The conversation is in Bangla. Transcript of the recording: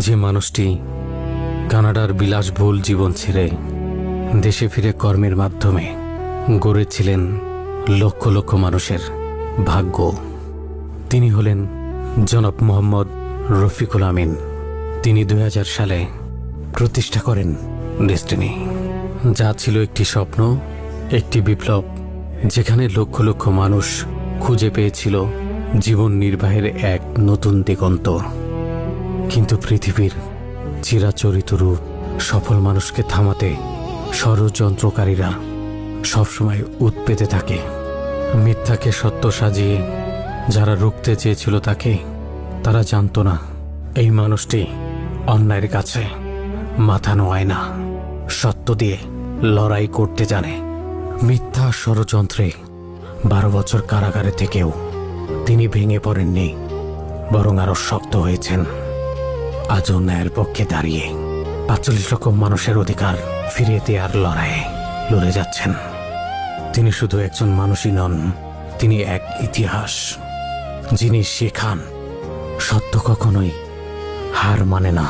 যে মানুষটি কানাডার বিলাসবহুল জীবন ছেড়ে দেশে ফিরে কর্মের মাধ্যমে গড়েছিলেন লক্ষ লক্ষ মানুষের ভাগ্য, তিনি হলেন জনাব মোহাম্মদ রফিকুল আমিন। তিনি 2000 সালে প্রতিষ্ঠা করেন ডেস্টিনি, যা ছিল একটি স্বপ্ন, একটি বিপ্লব, যেখানে লক্ষ লক্ষ মানুষ খুঁজে পেয়েছিল জীবন নির্বাহের এক নতুন দিগন্ত। কিন্তু পৃথিবীর চিরাচরিত রূপ সফল মানুষকে থামাতে ষড়যন্ত্রকারীরা সবসময় উৎপেতে থাকে। মিথ্যাকে সত্য সাজিয়ে যারা রুখতে চেয়েছিল তাকে, তারা জানতো না এই মানুষটি অন্যায়ের কাছে মাথা নোয়ায় না, সত্য দিয়ে লড়াই করতে জানে। মিথ্যা ষড়যন্ত্রে 12 বছর কারাগারে থেকেও তিনি ভেঙে পড়েননি, বরং আরো শক্ত হয়েছেন। আজও ন্যায়ের পক্ষে দাঁড়িয়ে 45 লক্ষ মানুষের অধিকার ফিরিয়ে দেওয়ার লড়াইয়ে লড়ে যাচ্ছেন। তিনি শুধু একজন মানুষই নন, তিনি এক ইতিহাস, যিনি শেখান সত্য কখনোই হার মানে না।